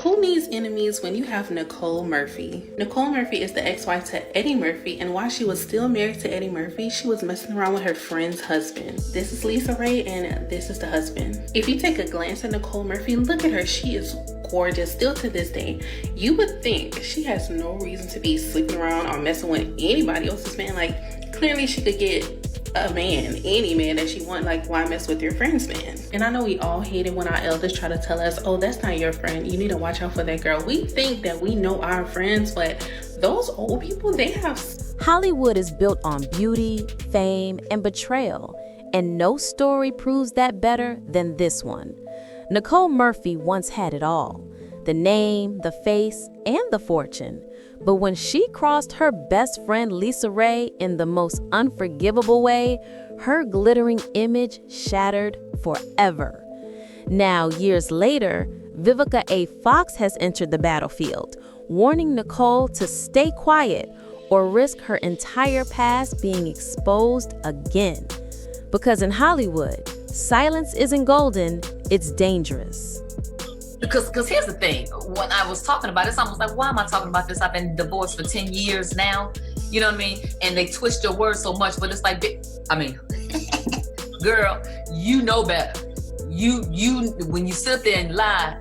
Who needs enemies when you have Nicole Murphy? Nicole Murphy is the ex-wife to Eddie Murphy, and while she was still married to Eddie Murphy, she was messing around with her friend's husband. This is Lisa Raye, and this is the husband. If you take a glance at Nicole Murphy, look at her. She is gorgeous still to this day. You would think she has no reason to be sleeping around or messing with anybody else's man. Like, clearly she could get a man, any man that she want. Like, why mess with your friend's man? And I know we all hate it when our elders try to tell us, oh, that's not your friend, you need to watch out for that girl. We think that we know our friends, but those old people, they have... Hollywood is built on beauty, fame, and betrayal, and no story proves that better than this one. Nicole Murphy once had it all: the name, the face, and the fortune. But when she crossed her best friend Lisa Raye in the most unforgivable way, her glittering image shattered forever. Now, years later, Vivica A. Fox has entered the battlefield, warning Nicole to stay quiet or risk her entire past being exposed again. Because in Hollywood, silence isn't golden, it's dangerous. Because here's the thing, when I was talking about this, I was like, why am I talking about this? I've been divorced for 10 years now, you know what I mean? And they twist your words so much, but it's like, I mean, girl, you know better. You when you sit there and lie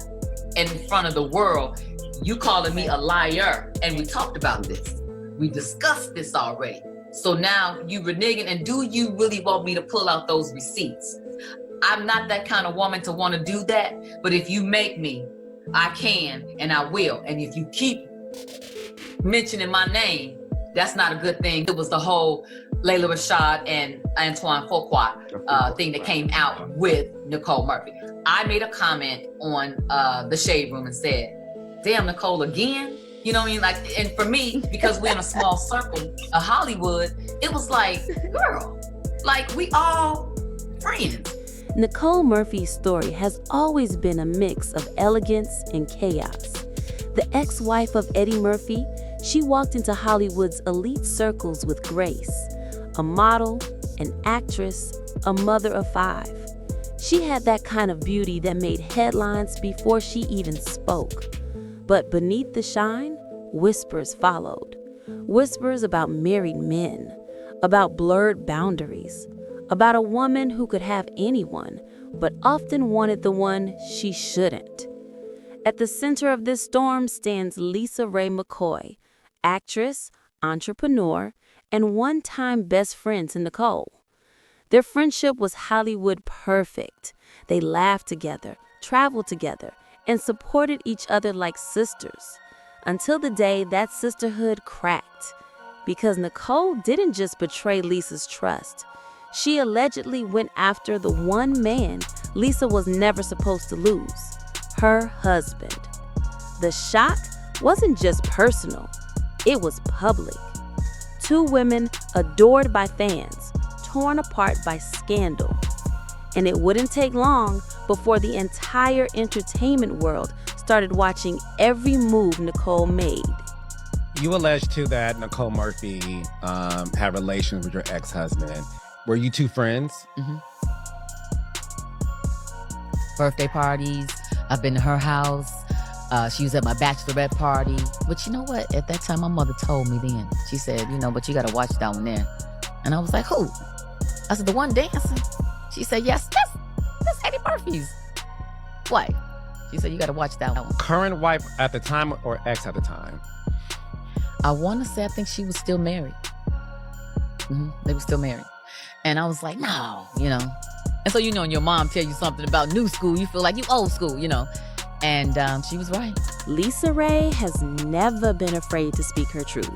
in front of the world, you calling me a liar. And we talked about this. We discussed this already. So now you reneging, and do you really want me to pull out those receipts? I'm not that kind of woman to want to do that, but if you make me, I can and I will. And if you keep mentioning my name, that's not a good thing. It was the whole Layla Rashad and Antoine Fuqua thing that came out with Nicole Murphy. I made a comment on the Shade Room and said, damn, Nicole, again? You know what I mean? Like, and for me, because we're in a small circle of Hollywood, it was like, girl, like, we all friends. Nicole Murphy's story has always been a mix of elegance and chaos. The ex-wife of Eddie Murphy, she walked into Hollywood's elite circles with grace. A model, an actress, a mother of 5. She had that kind of beauty that made headlines before she even spoke. But beneath the shine, whispers followed. Whispers about married men, about blurred boundaries, about a woman who could have anyone, but often wanted the one she shouldn't. At the center of this storm stands Lisa Raye McCoy, actress, entrepreneur, and one-time best friend to Nicole. Their friendship was Hollywood perfect. They laughed together, traveled together, and supported each other like sisters, until the day that sisterhood cracked. Because Nicole didn't just betray Lisa's trust. She allegedly went after the one man Lisa was never supposed to lose, her husband. The shock wasn't just personal, it was public. 2 women adored by fans, torn apart by scandal. And it wouldn't take long before the entire entertainment world started watching every move Nicole made. You alleged too that Nicole Murphy had relations with your ex-husband. Were you 2 friends? Mm-hmm. Birthday parties. I've been to her house. She was at my bachelorette party. But you know what? At that time, my mother told me then. She said, but you got to watch that one there. And I was like, who? I said, the one dancing. She said, yes, that's Eddie Murphy's wife. She said, you got to watch that one. Current wife at the time or ex at the time? I want to say I think she was still married. They were still married. And I was like, no, And so, when your mom tell you something about new school, you feel like you old school, And she was right. Lisa Raye has never been afraid to speak her truth,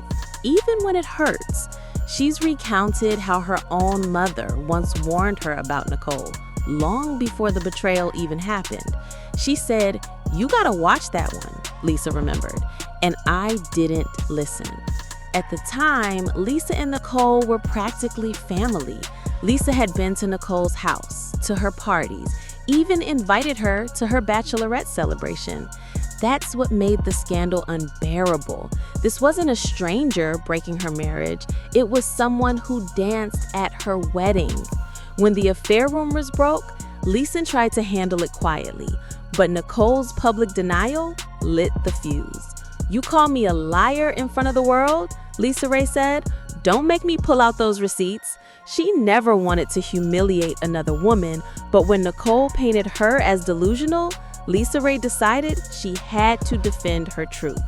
even when it hurts. She's recounted how her own mother once warned her about Nicole, long before the betrayal even happened. She said, you gotta watch that one, Lisa remembered, and I didn't listen. At the time, Lisa and Nicole were practically family. Lisa had been to Nicole's house, to her parties, even invited her to her bachelorette celebration. That's what made the scandal unbearable. This wasn't a stranger breaking her marriage. It was someone who danced at her wedding. When the affair rumors broke, Lisa tried to handle it quietly, but Nicole's public denial lit the fuse. "You call me a liar in front of the world?" Lisa Raye said. "Don't make me pull out those receipts." She never wanted to humiliate another woman, but when Nicole painted her as delusional, Lisa Raye decided she had to defend her truth.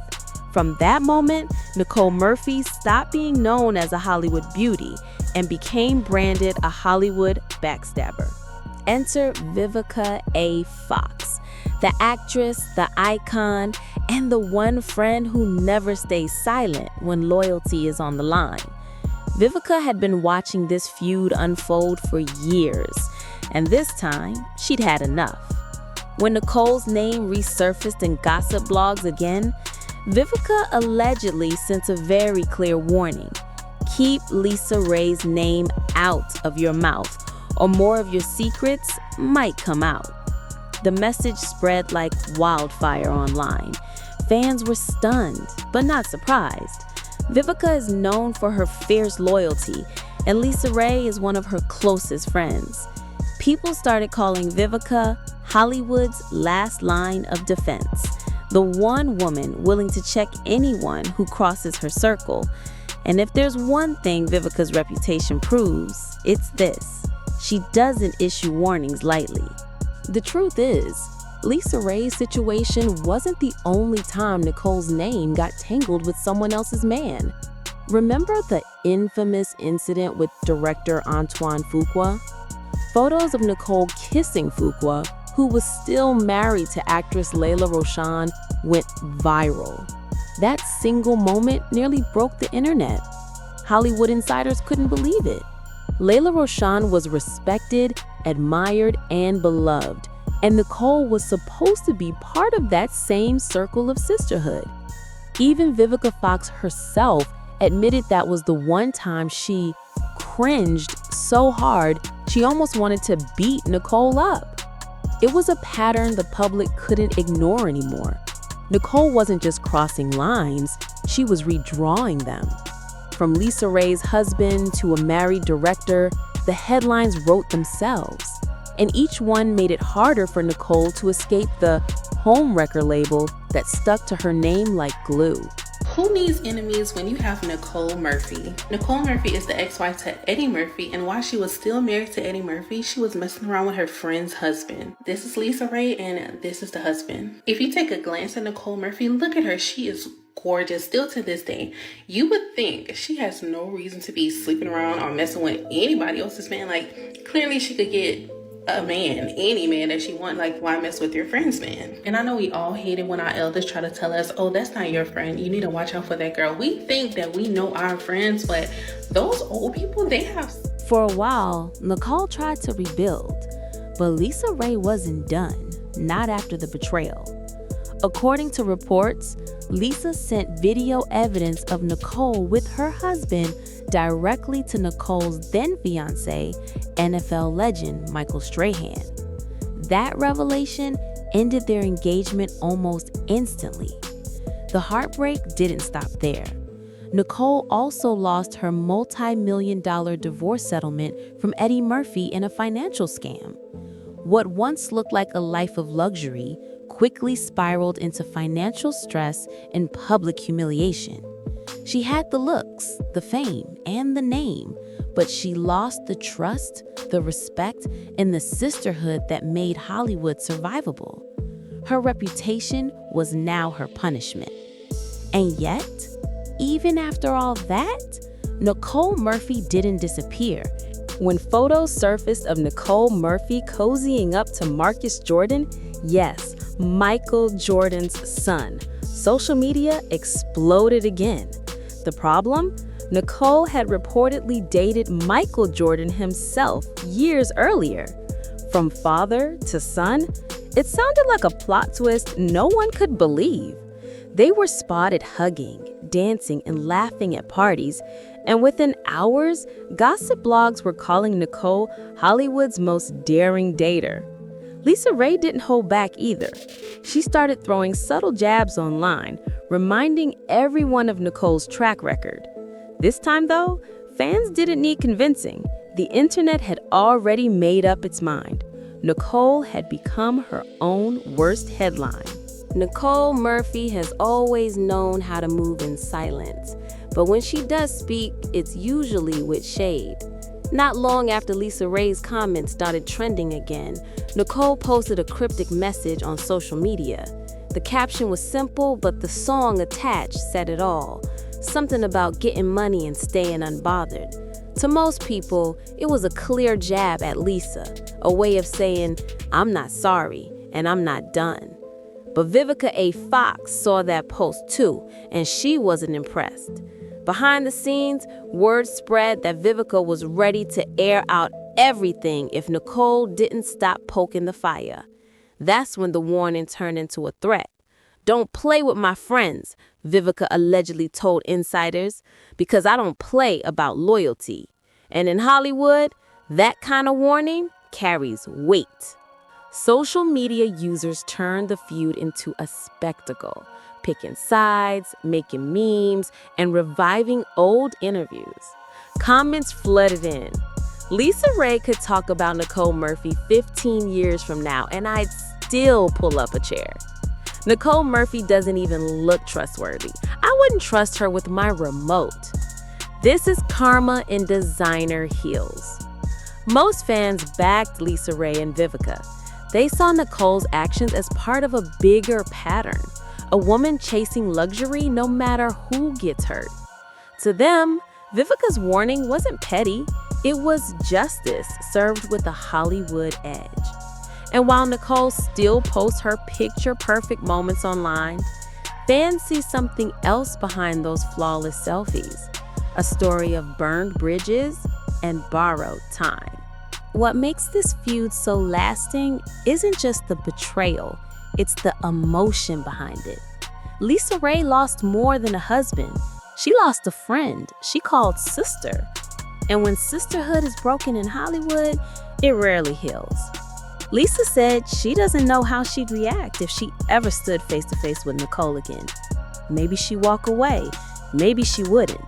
From that moment, Nicole Murphy stopped being known as a Hollywood beauty and became branded a Hollywood backstabber. Enter Vivica A. Fox, the actress, the icon, and the one friend who never stays silent when loyalty is on the line. Vivica had been watching this feud unfold for years, and this time, she'd had enough. When Nicole's name resurfaced in gossip blogs again, Vivica allegedly sent a very clear warning. Keep Lisa Raye's name out of your mouth, or more of your secrets might come out. The message spread like wildfire online. Fans were stunned, but not surprised. Vivica is known for her fierce loyalty, and Lisa Raye is one of her closest friends. People started calling Vivica Hollywood's last line of defense, the one woman willing to check anyone who crosses her circle. And if there's one thing Vivica's reputation proves, it's this: she doesn't issue warnings lightly. The truth is, Lisa Raye's situation wasn't the only time Nicole's name got tangled with someone else's man. Remember the infamous incident with director Antoine Fuqua? Photos of Nicole kissing Fuqua, who was still married to actress Layla Roshan, went viral. That single moment nearly broke the internet. Hollywood insiders couldn't believe it. Layla Roshan was respected, admired, and beloved, and Nicole was supposed to be part of that same circle of sisterhood. Even Vivica Fox herself admitted that was the one time she cringed so hard she almost wanted to beat Nicole up. It was a pattern the public couldn't ignore anymore. Nicole wasn't just crossing lines, she was redrawing them. From Lisa Raye's husband to a married director, the headlines wrote themselves. And each one made it harder for Nicole to escape the homewrecker label that stuck to her name like glue. Who needs enemies when you have Nicole Murphy? Nicole Murphy is the ex-wife to Eddie Murphy, and while she was still married to Eddie Murphy, she was messing around with her friend's husband. This is Lisa Raye, and this is the husband. If you take a glance at Nicole Murphy, look at her. She is gorgeous still to this day. You would think she has no reason to be sleeping around or messing with anybody else's man. Like, clearly she could get a man, any man that she want. Like, why mess with your friend's man? And I know we all hate it when our elders try to tell us, oh, that's not your friend, you need to watch out for that girl. We think that we know our friends, but those old people, they have... For a while, Nicole tried to rebuild, but Lisa Raye wasn't done, not after the betrayal. According to reports, Lisa sent video evidence of Nicole with her husband directly to Nicole's then fiancé, NFL legend Michael Strahan. That revelation ended their engagement almost instantly. The heartbreak didn't stop there. Nicole also lost her multi-million-dollar divorce settlement from Eddie Murphy in a financial scam. What once looked like a life of luxury quickly spiraled into financial stress and public humiliation. She had the looks, the fame, and the name, but she lost the trust, the respect, and the sisterhood that made Hollywood survivable. Her reputation was now her punishment. And yet, even after all that, Nicole Murphy didn't disappear. When photos surfaced of Nicole Murphy cozying up to Marcus Jordan, yes, Michael Jordan's son, social media exploded again. The problem? Nicole had reportedly dated Michael Jordan himself years earlier. From father to son, it sounded like a plot twist no one could believe. They were spotted hugging, dancing, and laughing at parties, and within hours, gossip blogs were calling Nicole Hollywood's most daring dater. Lisa Raye didn't hold back either. She started throwing subtle jabs online, reminding everyone of Nicole's track record. This time, though, fans didn't need convincing. The internet had already made up its mind. Nicole had become her own worst headline. Nicole Murphy has always known how to move in silence, but when she does speak, it's usually with shade. Not long after Lisa Raye's comments started trending again, Nicole posted a cryptic message on social media. The caption was simple, but the song attached said it all. Something about getting money and staying unbothered. To most people, it was a clear jab at Lisa, a way of saying, I'm not sorry and I'm not done. But Vivica A. Fox saw that post too, and she wasn't impressed. Behind the scenes, word spread that Vivica was ready to air out everything if Nicole didn't stop poking the fire. That's when the warning turned into a threat. Don't play with my friends, Vivica allegedly told insiders, because I don't play about loyalty. And in Hollywood, that kind of warning carries weight. Social media users turned the feud into a spectacle, picking sides, making memes, and reviving old interviews. Comments flooded in. Lisa Raye could talk about Nicole Murphy 15 years from now, and I'd still pull up a chair. Nicole Murphy doesn't even look trustworthy. I wouldn't trust her with my remote. This is karma in designer heels. Most fans backed Lisa Raye and Vivica. They saw Nicole's actions as part of a bigger pattern, a woman chasing luxury no matter who gets hurt. To them, Vivica's warning wasn't petty, it was justice served with a Hollywood edge. And while Nicole still posts her picture-perfect moments online, fans see something else behind those flawless selfies, a story of burned bridges and borrowed time. What makes this feud so lasting isn't just the betrayal, it's the emotion behind it. Lisa Raye lost more than a husband. She lost a friend she called sister. And when sisterhood is broken in Hollywood, it rarely heals. Lisa said she doesn't know how she'd react if she ever stood face to face with Nicole again. Maybe she'd walk away, maybe she wouldn't.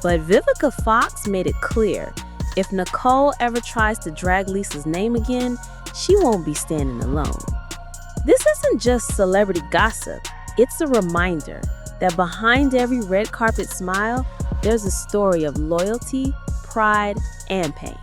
But Vivica Fox made it clear, if Nicole ever tries to drag Lisa's name again, she won't be standing alone. This isn't just celebrity gossip, it's a reminder that behind every red carpet smile, there's a story of loyalty, pride, and pain.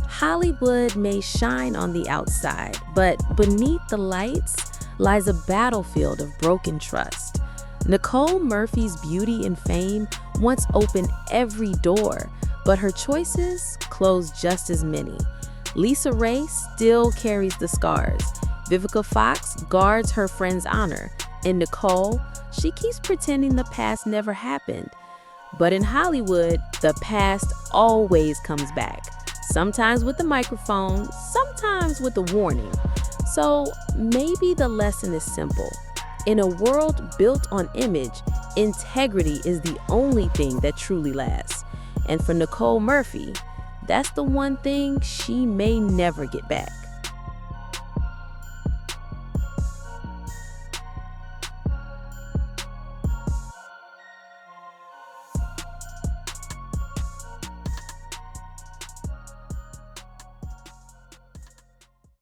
Hollywood may shine on the outside, but beneath the lights lies a battlefield of broken trust. Nicole Murphy's beauty and fame once opened every door, but her choices closed just as many. Lisa Raye still carries the scars. Vivica Fox guards her friend's honor. And Nicole, she keeps pretending the past never happened. But in Hollywood, the past always comes back. Sometimes with a microphone, sometimes with a warning. So maybe the lesson is simple. In a world built on image, integrity is the only thing that truly lasts. And for Nicole Murphy, that's the one thing she may never get back.